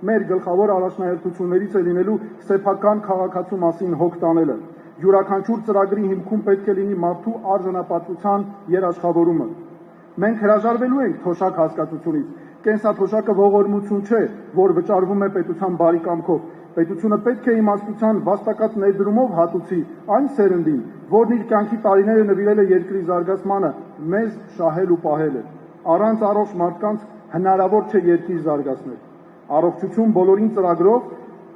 Մեր գլխավոր առաջնահերթություններից է լինելու սեփական քաղաքացու մասին հոգ տանելը։ Յուրաքանչյուր ծրագրի հիմքում պետք է լինի մարդու արժանապատվության երաշխավորումը։ Մենք հրաժարվելու ենք թոշակ հասկացությունից։ Կենսաթոշակը ողորմություն չէ, որ վճարվում է պետության բարի կամքով։ Պետությունը պետք է իմաստության վաստակած ներդրումով հատուցի այն սերնդին, որն իր կյանքի տարիները նվիրել է երկրի զարգացմանը, մեզ շահել ու պահել է։ Առանց առողջ մարդկանց հնարավոր չէ երկիր զարգացնել։ Առողջություն բոլորին ծրագրով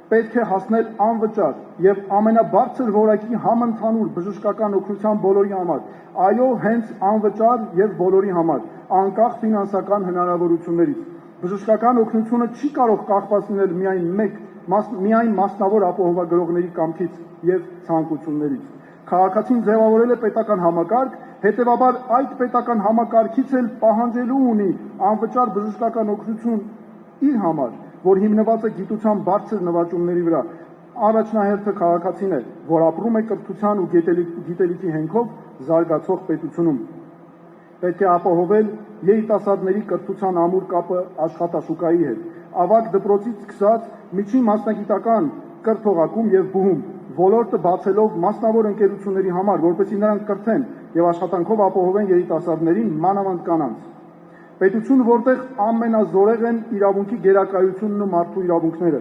պետք է հասնել անվճար եւ ամենաբարձր որակի համընդհանուր բժշկական օգնության բոլորի համար։ Այո, հենց անվճար եւ բոլորի համար, անկախ ֆինանսական հնարավորություններից։ Բժշկական օգնությունը չի կարող կախված լինել միայն մասնավոր ապահովագրողների կամքից եւ ցանկություններից։ Քաղաքացին ձևավորել է պետական համակարգ, հետեւաբար այդ պետական համակարգից էլ պահանջելու ունի անվճար բժշկական օգնություն իր համար, որ հիմնված է գիտության բարձր նվաճումների վրա։ Առաջնահերթը քաղաքացին է, որ ապրում է կրթության ու գիտելիքի հենքով զարգացող պետությունում։ Պետք է ապահովել երիտասարդների կրթության ամուր կապը աշխատաշուկայի հետ։ Ավագ դպրոցից սկսած միջին մասնագիտական կրթողակում եւ բուհում ոլորտը բացելով մասնավոր ընկերությունների համար, որպեսզի նրանք կրթեն եւ աշխատանքով ապահովեն երիտասարդներին, մանավանդ կանանց։ Պետություն, որտեղ ամենազորեղ են իրավունքի գերակայությունն ու մարդու իրավունքները,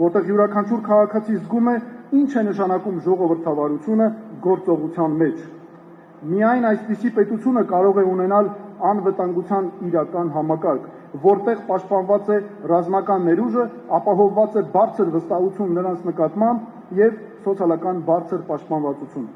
որտեղ յուրաքանչյուր քաղաքացի զգում է ինչ է նշանակում ժողովրդավարությունը գործողության մեջ։ Միայն այսպիսի պետությունը կարող է ունենալ անվտանգության իրական համակարգ, որտեղ պաշտպանված է ռազմական ներուժը, ապահովված է բարձր վստահություն նրանց նկատմամբ եւ սոցիալական բարձր պաշտպանվածություն։